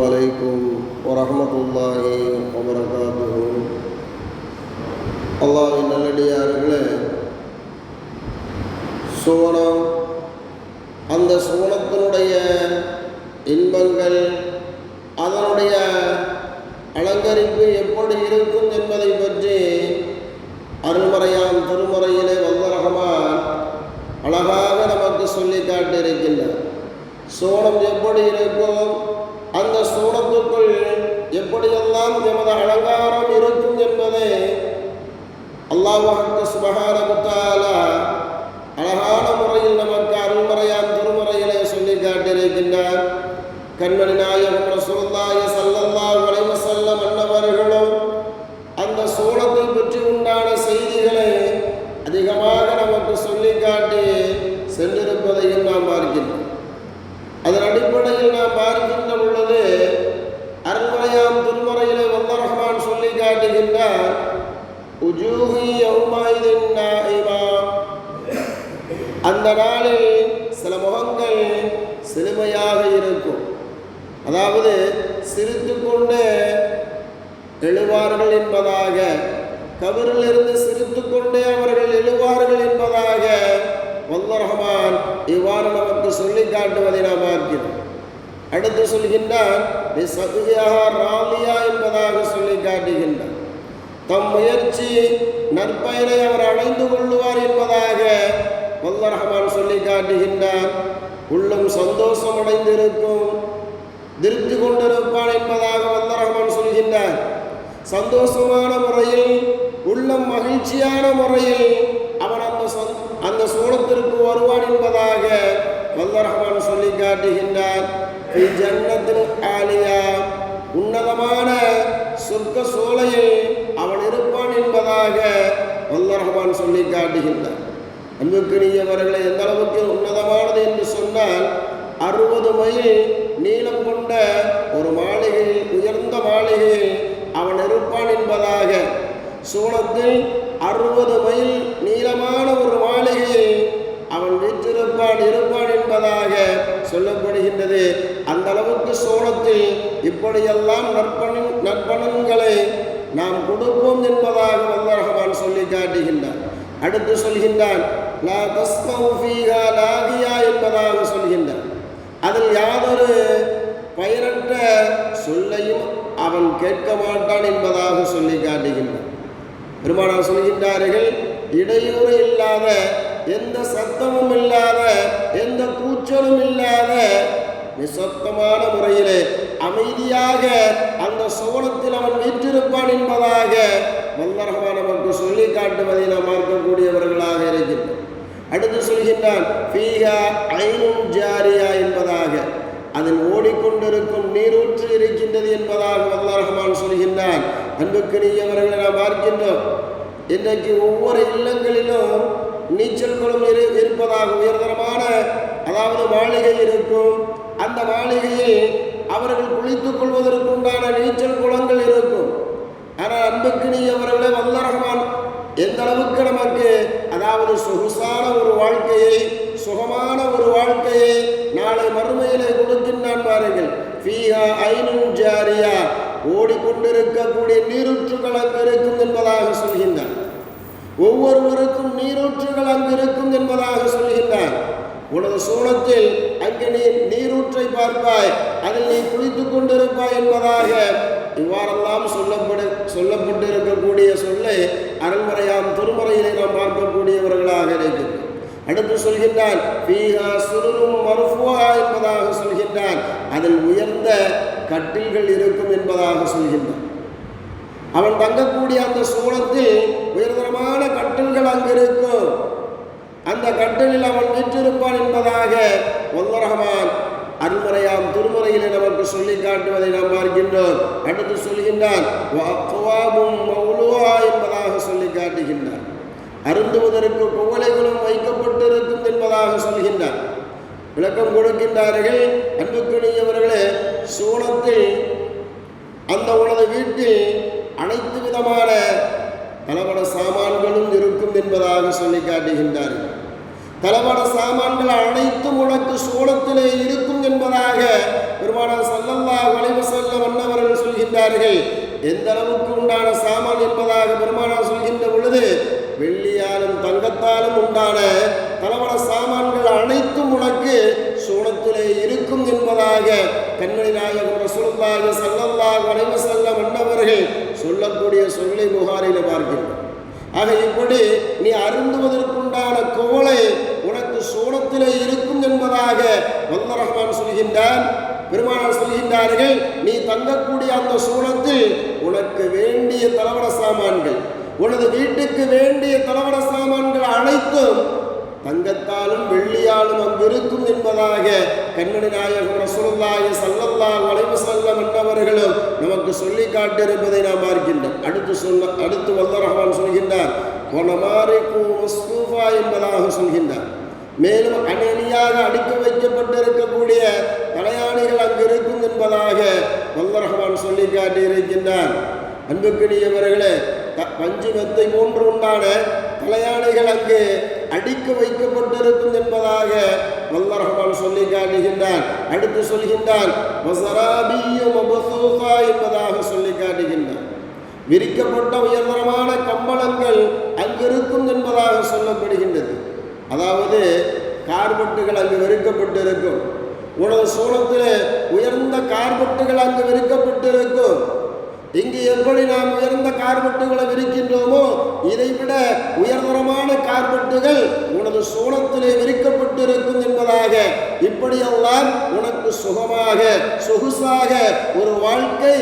அலைக்கும் வரஹ்மத்துல்லாஹி வபரகாத்துஹு. அல்லாஹ்வின் நல்லடியார்களே, சுவனம், அந்த சுவனத்தினுடைய இன்பங்கள், அதனுடைய அலங்கரிப்பு எப்படி இருக்கும் என்பதை பற்றி அருள்மறையாம் திருமறையிலே வல்ல ரஹ்மான் அழகாக நமக்கு சொல்லி காட்டியிருக்கின்றார். சோனம் எப்படி இருக்கும், அந்த சோனத்துக்குள் எப்படியெல்லாம் எமது அலங்காரம் இருக்கும் என்பதை அல்லாஹ் சுப்ஹானஹு வ தஆலா அழகான முறையில் நமக்கு அருள்மறையாம் திருமறையிலே சொல்லி காட்டியிருக்கின்றார். கண்மணி நாயகம் ரசூலுல்லாஹி ஸல்லல்லாஹு அலைஹி வஸல்லம் அன்னவர்களும் அந்த சோனத்தை பற்றி உண்டான செய்திகளை அதிகமாக நமக்கு சொல்லி காட்டி சென்றிருப்பதையும் நாம் பார்க்கின்றோம். அதன் அடிப்படையில் நாம் பார்க்கின்ற பொழுது அருள்மறையாம் திருமறையிலே வல்ல ரஹ்மான் சொல்லி காட்டுகின்றார், உஜூஹி யௌமைதின் நாஇமா. அந்த நாளில் சில முகங்கள் சிறுமையாக இருக்கும், அதாவது சிரித்து கொண்டு எழுவார்கள் என்பதாக, கபரிலிருந்து சிரித்து கொண்டே அவர்கள் எழுவார்கள் என்பதாக வல்ல ரஹ்மான் இவ்வாறு நமக்கு சொல்லி காட்டுவதை நாம் பார்க்கிறோம். அடுத்து சொல்கின்றான், ராலியா என்பதாக சொல்லி காட்டுகின்றான். தம் முயற்சி நற்பயனை அவர் அடைந்து கொள்ளுவார் என்பதாக வல்ல ரஹ்மான் சொல்லி காட்டுகின்றான். உள்ளம் சந்தோஷம் அடைந்திருக்கும், திருப்தி கொண்டிருப்பான் என்பதாக வல்ல ரஹ்மான் சொல்கின்றார். சந்தோஷமான முறையில், உள்ளம் மகிழ்ச்சியான முறையில் அவன் அந்த சோனத்திற்கு வருவான் என்பதாக வல்ல ரஹ்மான் சொல்லி காட்டுகின்றார். ஜன்னத்தில் ஆலியா, உன்னதமான சொர்க்க சோலையில் அவன் இருப்பான் என்பதாக வல்ல ரஹ்மான் சொல்லி காட்டுகின்றார். அன்புக்குரியவர்களை, எந்த அளவுக்கு உன்னதமானது என்று சொன்னால், 60 மைல் நீளம் கொண்ட ஒரு மாளிகையில், உயர்ந்த மாளிகையில் அவன் இருப்பான் என்பதாக, சோனத்தில் 60 மைல் நீளமான ஒரு மாளிகையில் அவன் வீற்றிருப்பான் இருப்பான் என்பதாக சொல்லப்படுகின்றது. அந்த அளவுக்கு சோனத்தில் இப்படியெல்லாம் நற்பணங்களை நாம் கொடுப்போம் என்பதாக வல்ல ரஹ்மான் சொல்லி காட்டுகின்றார். அடுத்து சொல்கின்றான், லா தஸ்மஉ ஃபீஹா லாகியா என்பதாக சொல்கின்றான். அதில் யாதொரு பயனற்ற சொல்லையும் அவன் கேட்க மாட்டான் என்பதாக சொல்லி காட்டுகின்றான். பெருமானார் சொல்கின்றார்கள், இடையூறு இல்லாத, எந்த சத்தமும் இல்லாத, எந்த கூச்சலும் இல்லாத நிசப்தமான முறையிலே அமைதியாக அந்த சோனத்தில் அவன் வீற்றிருப்பான் என்பதாக வல்ல ரஹ்மான் நமக்கு சொல்லி காட்டுவதை நாம் பார்க்கக்கூடியவர்களாக இருக்கின்றோம். அடுத்து சொல்கின்றான், ஃபீஹா ஐனுன் ஜாரியா என்பதாக, அதில் ஓடிக்கொண்டிருக்கும் நீரூற்று இருக்கின்றது என்பதாக வல்ல ரஹ்மான் சொல்கின்றான். அன்புக்குரியவர்களை நாம் பார்க்கின்றோம், இன்றைக்கு ஒவ்வொரு இல்லங்களிலும் நீச்சல் குளம் இருப்பதாக, உயர்தரமான அதாவது மாளிகை இருக்கும். அந்த மாளிகையில் அவர்கள் குளித்துக் கொள்வதற்குண்டான நீச்சல் குளங்கள் இருக்கும். ஆனால் அன்புக்குரியவர்களை வல்ல ரஹ்மான் எந்த அளவுக்கு நமக்கு அதாவது சொகுசான ஒரு வாழ்க்கையை, சுகமான ஒரு வாழ்க்கையை நாளை மறுமையிலே கொடுக்கின்றான் பாருங்கள். ஃபீஹா ஐனுன் ஜாரியா, ஓடிக்கொண்டிருக்கக்கூடிய நீரூற்றுகள் அங்கு இருக்கும் என்பதாக சொல்கின்றான். ஒவ்வொருவருக்கும் நீரூற்றுகள் அங்கு இருக்கும் என்பதாக சொல்கின்றான். உனது சோனத்தில் அங்கு நீ நீரூற்றை பார்ப்பாய், அதில் நீ குளித்துக் கொண்டிருப்பாய் என்பதாக இவ்வாறெல்லாம் சொல்லப்பட்டு இருக்கக்கூடிய சொல்லை அருள்மறையாம் திருமறையிலே நாம் பார்க்கக்கூடியவர்களாக இருக்கிறோம். அடுத்து சொல்கின்றான், ஃபீஹா சுருரும் மர்ஃபூஆ என்பதாக சொல்கின்றான். அதில் உயர்ந்த கட்டில்கள் இருக்கும் என்பதாக சொல்கின்றான். அவன் தங்கக்கூடிய அந்த சோனத்தில் உயர்தரமான கட்டில்கள் அங்கு இருக்கும். அந்த கட்டிலில் அவன் வீற்றிருப்பான் என்பதாக வல்ல ரஹ்மான் அருள்மறையாம் திருமறையிலே நமக்கு சொல்லி காட்டுவதை நாம் பார்க்கின்றோம். அடுத்து சொல்கின்றான், என்பதாக சொல்லி காட்டுகின்றான். அருந்துவதற்கு குவளைகளும் வைக்கப்பட்டிருக்கும் என்பதாக சொல்கின்றார். விளக்கம் கொடுக்கின்றார்கள். அன்புக்குரியவர்களே, சோனத்தில் அந்த உனது வீட்டில் அனைத்து விதமான தளபட சாமான்களும் இருக்கும் என்பதாக சொல்லி காட்டுகின்றார்கள். தளபட சாமான்கள் அனைத்தும் உனக்கு சோனத்திலே இருக்கும் என்பதாக பெருமானார் ஸல்லல்லாஹு அலைஹி வஸல்லம் சொல்கின்றார்கள். எந்த அளவுக்கு உண்டான சாமான் என்பதாக பெருமானார் சொல்கின்ற பொழுது, வெள்ளியாலும் தங்கத்தாலும் உண்டான தலவர சாமான்கள் அனைத்தும் உனக்கு சூனத்திலே இருக்கும் என்பதாக கண்மணி நாயகம் ரசூலுல்லாஹி ஸல்லல்லாஹு அலைஹி வஸல்லம் அன்னவர்கள் சொல்லக்கூடிய சொல்லை புகாரில் பார்க்கின்றோம். ஆக இப்படி நீ அருந்துவதற்குண்டான கோலை உனக்கு சூனத்திலே இருக்கும் என்பதாக வல்ல ரஹ்மான் சொல்கின்றான். பெருமானார் சொல்கின்றார்கள், நீ தங்கக்கூடிய அந்த சூனத்தில் உனக்கு வேண்டிய தலவர சாமான்கள், உனது வீட்டுக்கு வேண்டிய தலவர சாமான்கள் அனைத்தும் தங்கத்தாலும் வெள்ளியாலும் அங்கு இருக்கும் என்பதாக கண்மணி நாயகம் ரசூலுல்லாஹி ஸல்லல்லாஹு அலைஹி வஸல்லம் என்பவர்களும் நமக்கு சொல்லி காட்டியிருப்பதை நாம் பார்க்கின்றோம். அடுத்து வல்ல ரஹ்மான் சொல்கின்றார், என்பதாக சொல்கின்றார். மேலும் அணியாக அடுக்க வைக்கப்பட்டிருக்கக்கூடிய தலையாணிகள் அங்கு இருக்கும் என்பதாக வல்ல ரஹ்மான் சொல்லி காட்டியிருக்கின்றார். அன்புக்குரியவர்களே, பஞ்சு மெத்தை போன்று உண்டான தலையாணிகள் அங்கு அடிக்க வைக்கப்பட்டிருக்கும் என்பதாக வல்ல ரஹ்மான் சொல்லி காட்டுகின்றான். அடுத்து சொல்கின்றான், என்பதாக சொல்லி காட்டுகின்றான். விரிக்கப்பட்ட உயர்தரமான கம்பளங்கள் அங்கிருக்கும் என்பதாக சொல்லப்படுகின்றது. அதாவது கார்பெட்டுகள் அங்கு விரிக்கப்பட்டிருக்கும். உனது சூனத்தில் உயர்ந்த கார்பெட்டுகள் அங்கு விரிக்கப்பட்டிருக்கும். இங்கு எப்படி நாம் உயர்ந்த கார்பெட்டுகளை விரிக்கின்றோமோ இதைவிட உயர்தரமான கார்பெட்டுகள் உனது சூனத்திலே விரிக்கப்பட்டிருக்கும் என்பதாக, இப்படியெல்லாம் உனக்கு சுகமாக சொகுசாக ஒரு வாழ்க்கை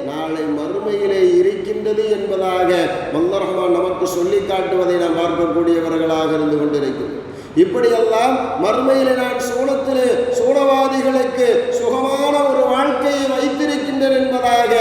நாளை மறுமையிலே இருக்கின்றது என்பதாக வல்ல ரஹ்மான் நமக்கு சொல்லி காட்டுவதை நாம் பார்க்கக்கூடியவர்களாக இருந்து கொண்டிருக்கிறோம். இப்படியெல்லாம் மறுமையிலே நான் சூனத்திலே சூனவாதிகளுக்கு சுகமான ஒரு வாழ்க்கையை வைத்திருக்கின்றேன் என்பதாக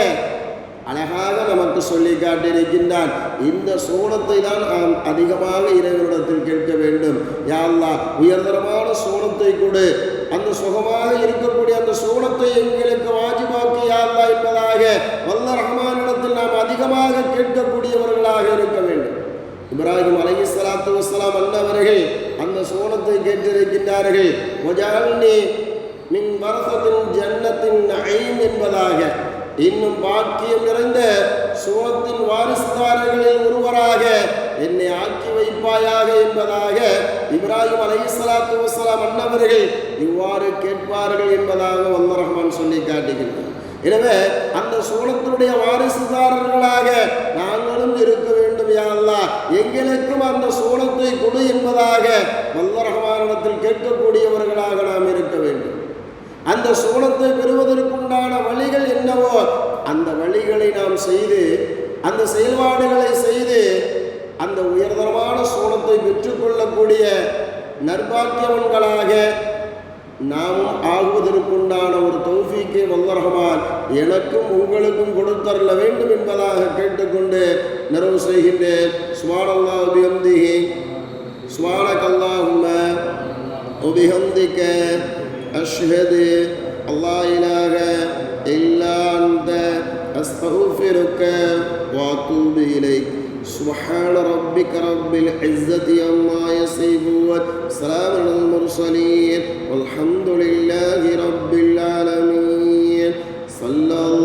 அழகாக நமக்கு சொல்லி காட்டியிருக்கின்றான். இந்த சூனத்தை தான் நாம் அதிகமாக இறைவனிடத்தில் கேட்க வேண்டும். யா அல்லாஹ், உயர்தரமான சூனத்தை கொடு, அந்த சுகமாக இருக்கக்கூடிய அந்த சூனத்தை எங்களுக்கு வாஜிபாக்கி யா அல்லாஹ் என்பதாக வல்ல ரஹ்மானிடத்தில் நாம் அதிகமாக கேட்கக்கூடியவர்களாக இருக்க வேண்டும். இப்ராஹிம் அலைஹிஸ்ஸலாத்து வஸ்ஸலாம் அன்னவர்கள் அந்த சூனத்தை கேட்டிருக்கின்றார்கள். வஜஅல்னி மின் வரஸத்தின் ஜன்னத்தின் நஈம் என்பதாக, இன்னும் பாக்கியம் நிறைந்த சூனத்தின் வாரிசுதாரர்களில் ஒருவராக என்னை ஆக்கி வைப்பாயாக என்பதாக இப்ராஹிம் அலைஹிஸ்ஸலாத்து வஸ்ஸலாம் அன்னவர்கள் இவ்வாறு கேட்பார்கள் என்பதாக வல்ல ரஹ்மான் சொல்லி காட்டுகின்றார். எனவே அந்த சூனத்தினுடைய வாரிசுதாரர்களாக நாங்களும் இருக்க வேண்டும். யா அல்லாஹ், எங்களுக்கும் அந்த சூனத்தை கொடு என்பதாக வல்ல ரஹ்மானிடத்தில் கேட்கக்கூடியவர்களாக நாம் இருக்க வேண்டும். அந்த சூனத்தை பெறுவதற்குண்டான வழிகள் என்னவோ அந்த வழிகளை நாம் செய்து, அந்த செயல்பாடுகளை செய்து அந்த உயர்தரமான சூனத்தை பெற்றுக்கொள்ளக்கூடிய நற்பாக்கியவன்களாக நாமும் ஆகுவதற்குண்டான ஒரு தௌஃபீக்கை வல்ல ரஹ்மான் எனக்கும் உங்களுக்கும் கொடுத்தரல வேண்டும் என்பதாக கேட்டுக்கொண்டு நிறைவு செய்கின்றேன். சுப்ஹானல்லாஹி வ பிஹம்திஹி, சுப்ஹானக்கல்லாஹும்ம வ பிஹம்திக, அஷ்ஹது அல்லா இலாஹ இல்லா அன்த, அஸ்தக்ஃபிருக வ அத்தூபு இலைக். சுப்ஹான ரப்பிக ரப்பில் இஸ்ஸத்தி அம்மா யசிஃபூன், ஸலாமுன் அலல் முர்ஸலீன், வல்ஹம்துலில்லாஹி ரப்பில் ஆலமீன். ஸல்லல்லாஹு